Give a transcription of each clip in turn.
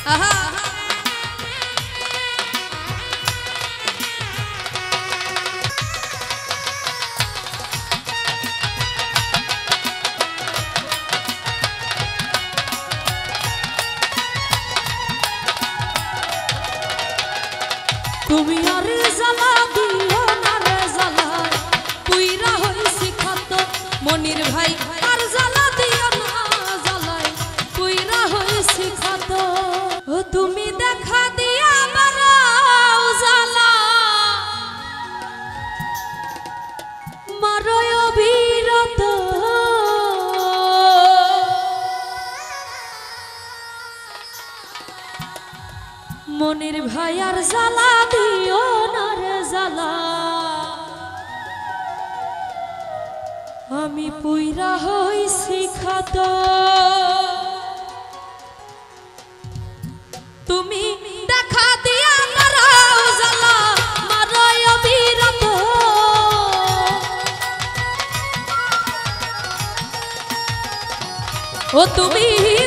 আহা তুমি আর জ্বালা দিও না রে জ্বালা পুইরা হইছি ক্ষত মনির ভাই আর জ্বালা দিও না জ্বালায় পুইরা হইছি ক্ষত ও তুমি দেখা দিয়া মারাও জ্বালা মারয় অবিরত মনির ভাই আর জ্বালা দিও না রে জ্বালা আমি পুইরা হইছি ক্ষত তুমি দেখা দিয়া মারাও জ্বালা মারয় অবিরত ও তুমি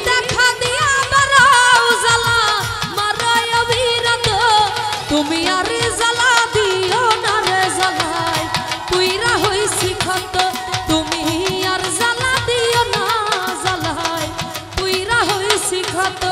দেখা দিয়া মারাও জ্বালা তুমি আর জ্বালা দিও না রে জ্বালায় পুইরা হইছি ক্ষত তুমি আর জ্বালা দিও না জ্বালায় পুইরা হইছি ক্ষত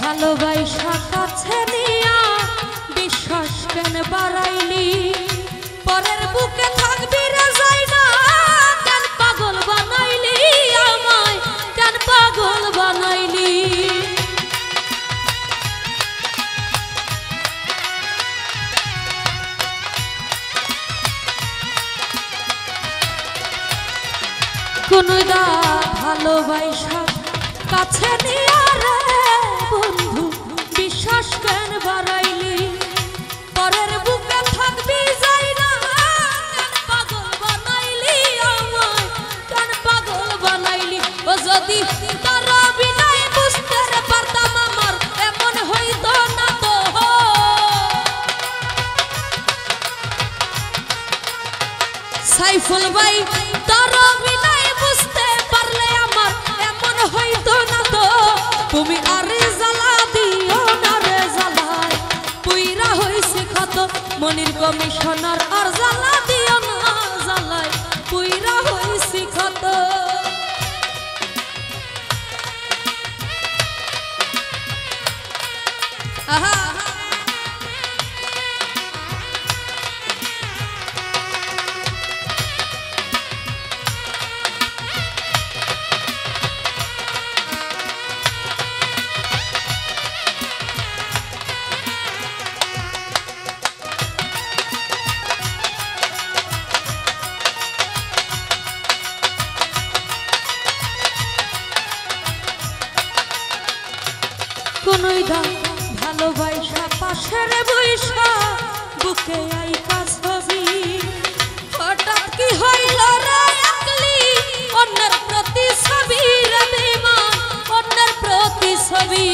ভালোবাসা কাছে নিয়া বিশ্বাস কেন বাড়াইলি পরের বুকে থাকবি রে যাই না কেন পাগল বানাইলি আমায় কেন পাগল বানাইলি কোনটা ভালোবাসা কাছে নিয়া রে বন্ধু বিশ্বাস কেন বাড়াইলি পরের বুকে থাকবি যাই না কেন পাগল বানাইলি আমায় কেন পাগল বানাইলি ও যদি তার বিনাই বুঝতে পারতাম আমার এমন হইতো না তো সাইফুল ভাই তার বিনাই বুঝতে পারলে আমার এমন হইতো না তো তুমি আর জ্বালা দিও না রে জ্বালায় পুইরা হইছি ক্ষত মনির কমিশনার আর জ্বালা দিও না জ্বালায় পুইরা হইছি ক্ষত আহা কোনইদা ভালোবাসা পাশের বৈশা বুকে আইকা ছবি হঠাৎ কি হইল রে একলি অন্যের প্রতি ছবি রে বেমান অন্যের প্রতি ছবি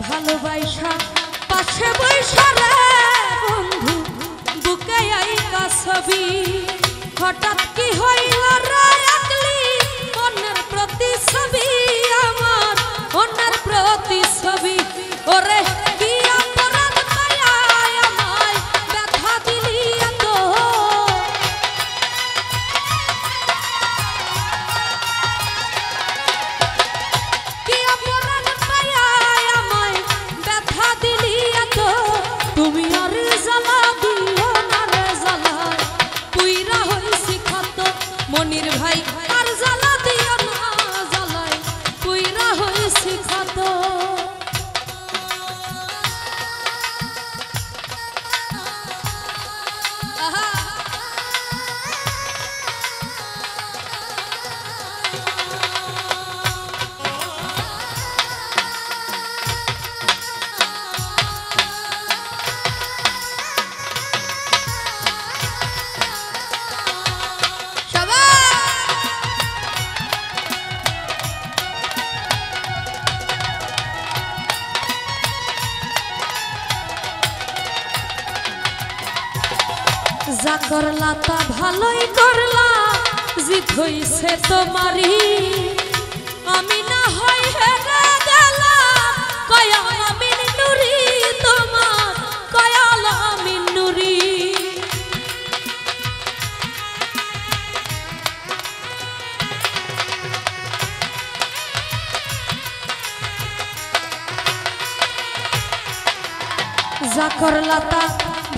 ভালোবাসা পাশে বৈশা রে বন্ধু বুকে আইকা ছবি হঠাৎ কি হইল রে একলি অন্যের প্রতি ছবি আমার অন্যের প্রতি ছবি ওরে কি অপরাধ পায়া আমায় ব্যথা দিলি এত কি অপরাধ পায়া আমায় ব্যথা দিলি এত তুমি আর জ্বালা দিও না রে জ্বালায় পুইরা হইছি ক্ষত হইছি ক্ষত যা করলা তা ভালোই করলা জিত হইছে তোমারই আমি না হয় হেরে গেলাম কয়াল আমিন নুরি তোমার কয়াল আমিন নুরি যা করলা তা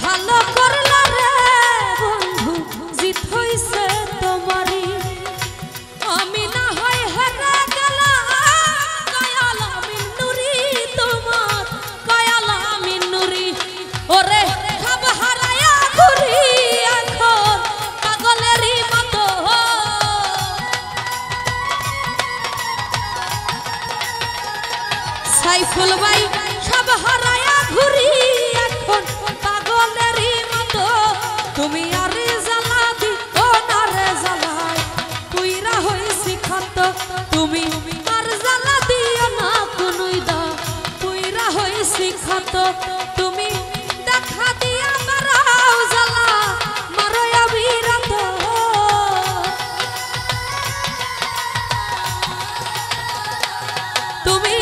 ভালো করলা রে বন্ধু জিত হইছে তোমারই আমি না হয় হেরে গেলাম কয়াল আমিন নুরি তোমার কয়াল আমিন নুরি ওরে খাব হারায়া ঘুরি এখন পাগলেরই মতো সাইফুল ভাই সব হারায়া ঘুরি এখন পাগলেরই মতো তুমি আর জ্বালা দিও না রে জ্বালায় পুইরা হইছি ক্ষত তুমি আর জ্বালা দিও না কোনই দা পুইরা হইছি ক্ষত তুমি দেখা দিয়া মারাও জ্বালা মারো অবিরত তুমি